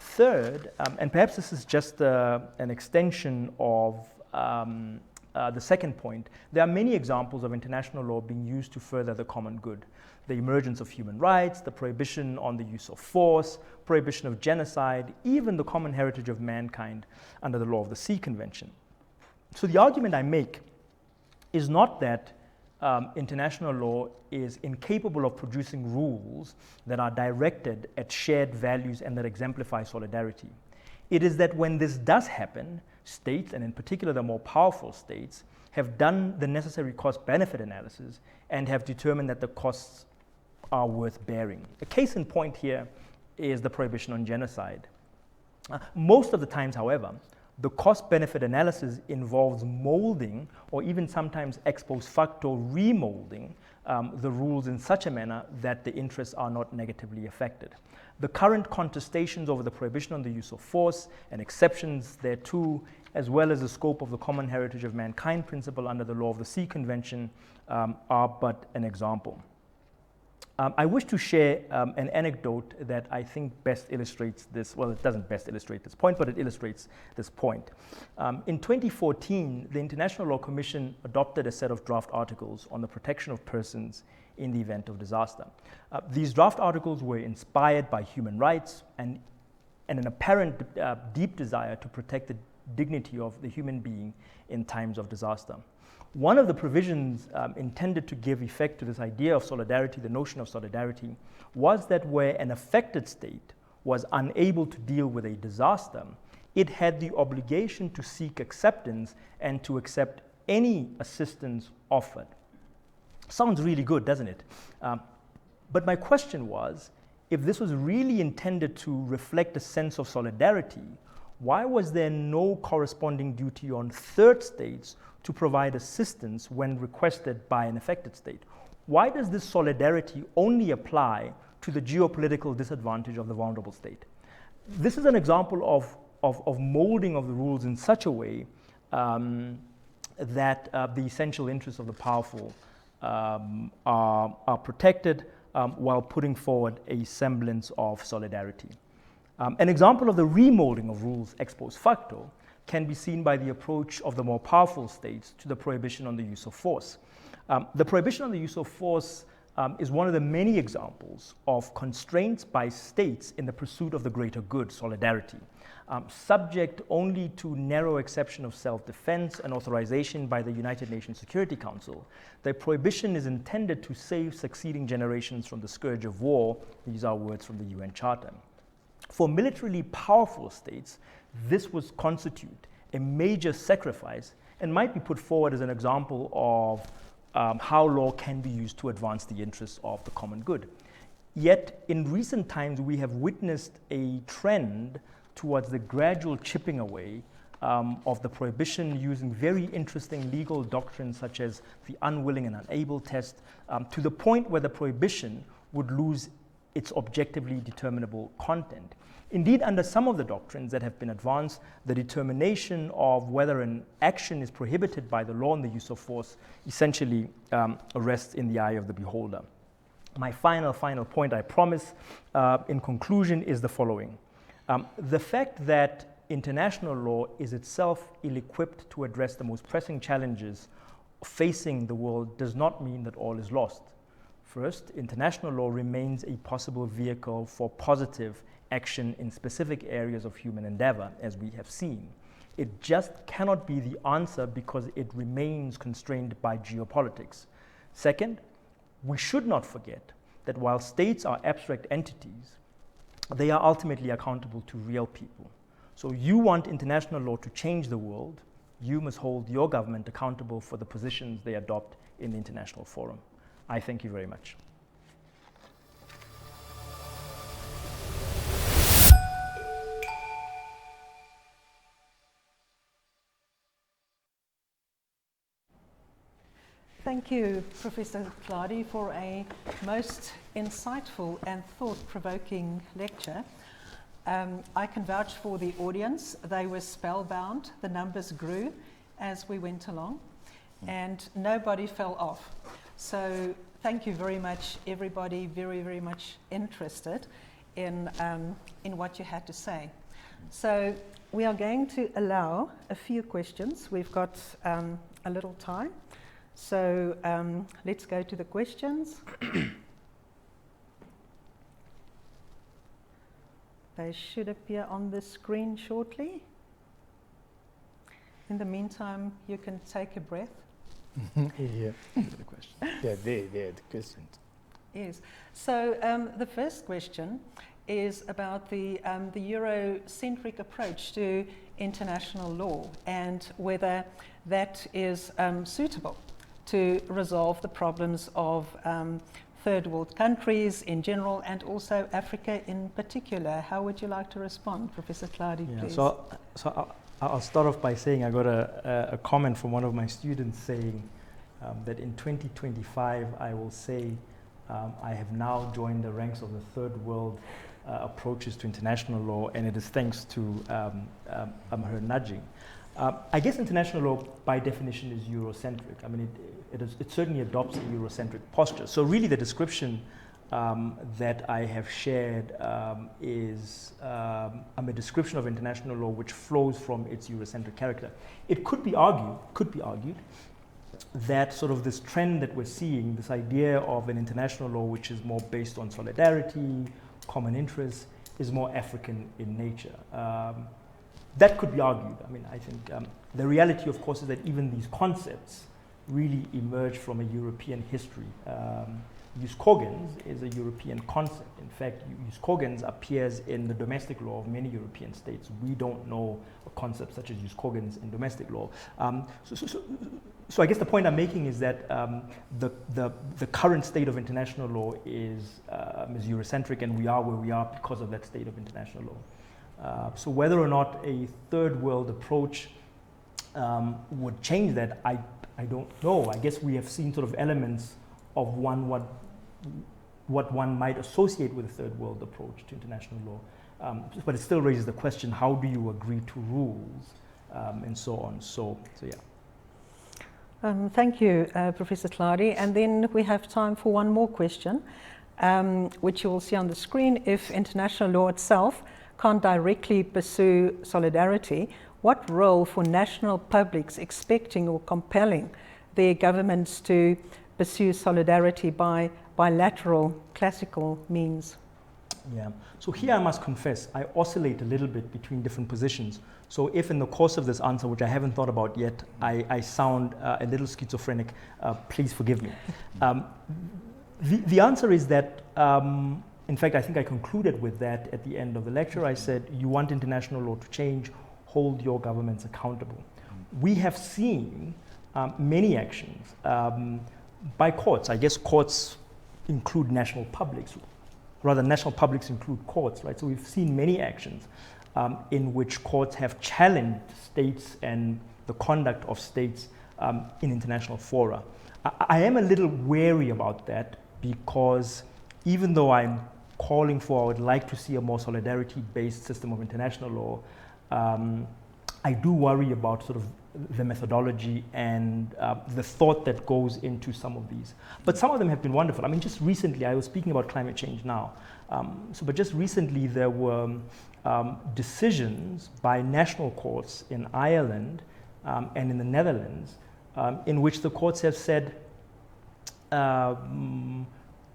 S4: Third, and perhaps this is just an extension of the second point, there are many examples of international law being used to further the common good. The emergence of human rights, the prohibition on the use of force, prohibition of genocide, even the common heritage of mankind under the Law of the Sea Convention. So the argument I make is not that international law is incapable of producing rules that are directed at shared values and that exemplify solidarity. It is that when this does happen, states, and in particular the more powerful states, have done the necessary cost-benefit analysis and have determined that the costs are worth bearing. A case in point here is the prohibition on genocide. Most of the times, however, the cost-benefit analysis involves molding or even sometimes ex post facto remolding the rules in such a manner that the interests are not negatively affected. The current contestations over the prohibition on the use of force and exceptions thereto, as well as the scope of the common heritage of mankind principle under the Law of the Sea Convention, are but an example. I wish to share an anecdote that I think best illustrates this. Well, it doesn't best illustrate this point, but it illustrates this point. In 2014, the International Law Commission adopted a set of draft articles on the protection of persons in the event of disaster. These draft articles were inspired by human rights and an apparent deep desire to protect the dignity of the human being in times of disaster. One of the provisions intended to give effect to this idea of solidarity, the notion of solidarity, was that where an affected state was unable to deal with a disaster, it had the obligation to seek acceptance and to accept any assistance offered. Sounds really good, doesn't it? But my question was, if this was really intended to reflect a sense of solidarity, why was there no corresponding duty on third states to provide assistance when requested by an affected state? Why does this solidarity only apply to the geopolitical disadvantage of the vulnerable state? This is an example of molding of the rules in such a way that the essential interests of the powerful are protected while putting forward a semblance of solidarity. An example of the remolding of rules ex post facto can be seen by the approach of the more powerful states to the prohibition on the use of force. The prohibition on the use of force is one of the many examples of constraints by states in the pursuit of the greater good, solidarity, subject only to narrow exception of self-defense and authorization by the United Nations Security Council. The prohibition is intended to save succeeding generations from the scourge of war. These are words from the UN Charter. For militarily powerful states, this would constitute a major sacrifice and might be put forward as an example of how law can be used to advance the interests of the common good. Yet, in recent times, we have witnessed a trend towards the gradual chipping away of the prohibition using very interesting legal doctrines such as the unwilling and unable test, to the point where the prohibition would lose its objectively determinable content. Indeed, under some of the doctrines that have been advanced, the determination of whether an action is prohibited by the law on the use of force essentially rests in the eye of the beholder. My final point, I promise, in conclusion, is the following. The fact that international law is itself ill-equipped to address the most pressing challenges facing the world does not mean that all is lost. First, international law remains a possible vehicle for positive action in specific areas of human endeavor, as we have seen. It just cannot be the answer because it remains constrained by geopolitics. Second, we should not forget that while states are abstract entities, they are ultimately accountable to real people. So you want international law to change the world, you must hold your government accountable for the positions they adopt in the international forum. I thank you very much.
S2: Thank you, Professor Clady, for a most insightful and thought-provoking lecture. I can vouch for the audience. They were spellbound. The numbers grew as we went along, and nobody fell off. So thank you very much, everybody, very, very much interested in what you had to say. So we are going to allow a few questions. We've got a little time. So let's go to the questions. They should appear on the screen shortly. In the meantime, you can take a breath.
S3: Yeah.
S4: The question.
S3: Yeah, there, the questions.
S2: Yes. So the first question is about the Eurocentric approach to international law and whether that is suitable to resolve the problems of third world countries in general and also Africa in particular. How would you like to respond, Professor Clady, please?
S4: So I'll start off by saying I got a comment from one of my students saying that in 2025 I will say I have now joined the ranks of the third world approaches to international law, and it is thanks to her nudging. I guess international law by definition is Eurocentric. I mean, it certainly adopts a Eurocentric posture. So really the description that I have shared is a description of international law which flows from its Eurocentric character. It could be argued that sort of this trend that we're seeing, this idea of an international law which is more based on solidarity, common interests, is more African in nature. That could be argued. I mean, I think the reality, of course, is that even these concepts really emerge from a European history. Jus cogens is a European concept. In fact, jus cogens appears in the domestic law of many European states. We don't know a concept such as jus cogens in domestic law. So I guess the point I'm making is that the current state of international law is Eurocentric, and we are where we are because of that state of international law. So whether or not a third world approach would change that, I don't know. I guess we have seen sort of elements of what one might associate with a third world approach to international law. But it still raises the question, how do you agree to rules and so on? So yeah.
S2: Thank you, Professor Clady. And then we have time for one more question, which you will see on the screen. If international law itself can't directly pursue solidarity, what role for national publics expecting or compelling their governments to pursue solidarity by bilateral classical means?
S4: Yeah, so here I must confess, I oscillate a little bit between different positions. So if in the course of this answer, which I haven't thought about yet, I sound a little schizophrenic, please forgive me. The answer is that, in fact, I think I concluded with that at the end of the lecture. I said, you want international law to change, hold your governments accountable. We have seen many actions by courts. I guess courts include national publics. Rather, national publics include courts, right? So we've seen many actions in which courts have challenged states and the conduct of states in international fora. I am a little wary about that because even though I'm calling for, I would like to see a more solidarity-based system of international law, I do worry about sort of the methodology and the thought that goes into some of these. But some of them have been wonderful. I mean, just recently, I was speaking about climate change now. But just recently, there were decisions by national courts in Ireland and in the Netherlands in which the courts have said,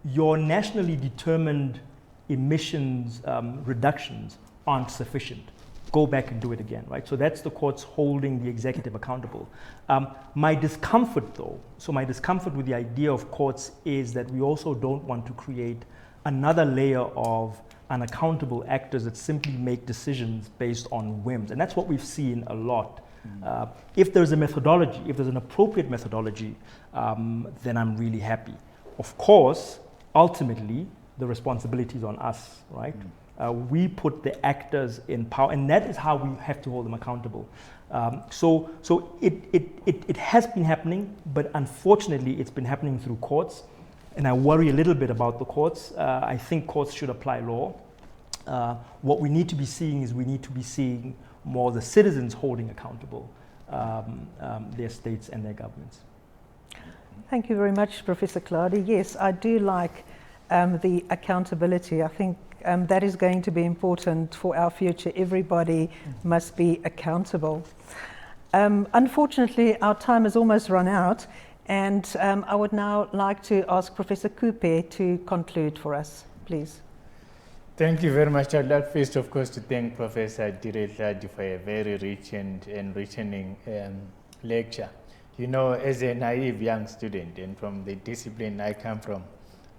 S4: your nationally determined emissions reductions aren't sufficient. Go back and do it again, right? So that's the courts holding the executive accountable. My discomfort though, so my discomfort with the idea of courts is that we also don't want to create another layer of unaccountable actors that simply make decisions based on whims. And that's what we've seen a lot. If there's a methodology, if there's an appropriate methodology, then I'm really happy. Of course, ultimately, the responsibility is on us, right? We put the actors in power, and that is how we have to hold them accountable. So it has been happening, but unfortunately it's been happening through courts, and I worry a little bit about the courts. I think courts should apply law. What we need to be seeing is we need to be seeing more the citizens holding accountable their states and their governments.
S2: Thank you very much, Professor Clady. Yes, I do like the accountability. I think that is going to be important for our future. Everybody must be accountable. Unfortunately, our time has almost run out, and I would now like to ask Professor Coupe to conclude for us, please.
S3: Thank you very much. I'd like first, of course, to thank Professor Direladi for a very rich and enriching lecture. You know, as a naive young student, and from the discipline I come from,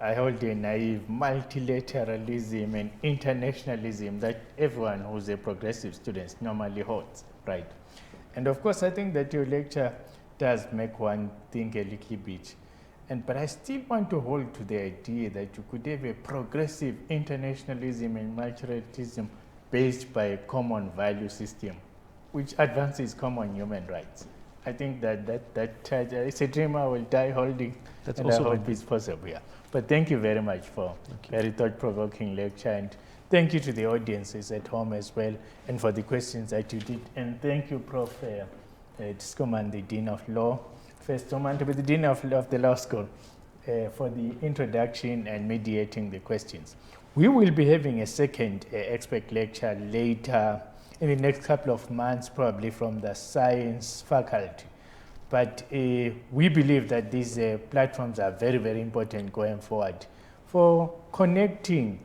S3: I hold a naive multilateralism and internationalism that everyone who's a progressive student normally holds, right? And of course, I think that your lecture does make one think a little bit. But I still want to hold to the idea that you could have a progressive internationalism and multilateralism based by a common value system, which advances common human rights. I think that it's a dream I will die holding.
S4: That's
S3: and
S4: also
S3: I hope it's possible, yeah. But thank you very much for a very thought-provoking lecture, and thank you to the audiences at home as well, and for the questions that you did. And thank you, Prof. Skuman, the Dean of Law, First Skuman to be the Dean of the Law School, for the introduction and mediating the questions. We will be having a second expert lecture later in the next couple of months, probably from the science faculty. But we believe that these platforms are very, very important going forward for connecting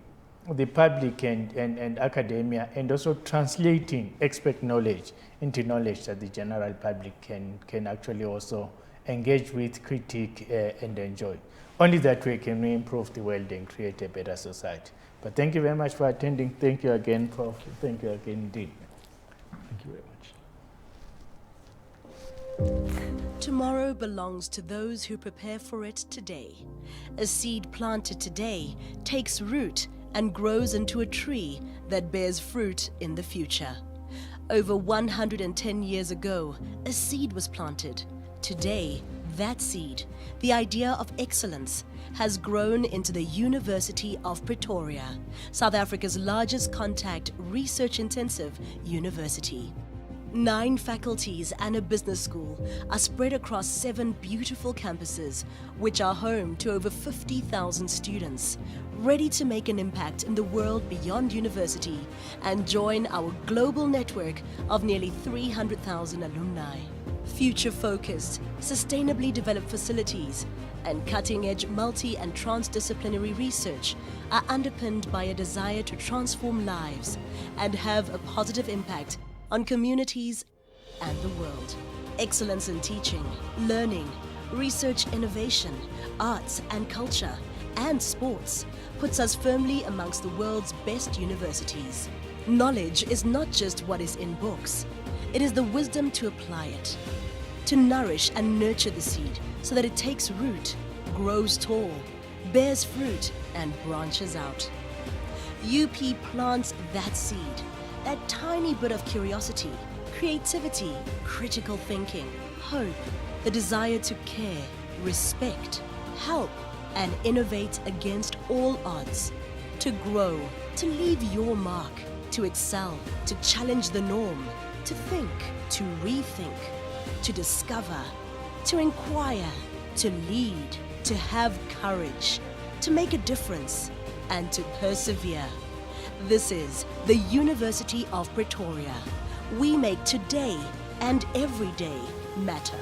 S3: the public and academia, and also translating expert knowledge into knowledge that the general public can actually also engage with, critique, and enjoy. Only that way can we improve the world and create a better society. But thank you very much for attending. Thank you again, Prof. Thank you again, Dean.
S4: Thank you very much.
S1: Tomorrow belongs to those who prepare for it today. A seed planted today takes root and grows into a tree that bears fruit in the future. Over 110 years ago, a seed was planted. Today, that seed, the idea of excellence, has grown into the University of Pretoria, South Africa's largest contact research-intensive university. 9 faculties and a business school are spread across 7 beautiful campuses, which are home to over 50,000 students, ready to make an impact in the world beyond university and join our global network of nearly 300,000 alumni. Future-focused, sustainably developed facilities and cutting-edge multi- and transdisciplinary research are underpinned by a desire to transform lives and have a positive impact on communities and the world. Excellence in teaching, learning, research innovation, arts and culture, and sports puts us firmly amongst the world's best universities. Knowledge is not just what is in books. It is the wisdom to apply it, to nourish and nurture the seed so that it takes root, grows tall, bears fruit, and branches out. UP plants that seed, that tiny bit of curiosity, creativity, critical thinking, hope, the desire to care, respect, help, and innovate against all odds, to grow, to leave your mark, to excel, to challenge the norm, to think, to rethink, to discover, to inquire, to lead, to have courage, to make a difference, and to persevere. This is the University of Pretoria. We make today and every day matter.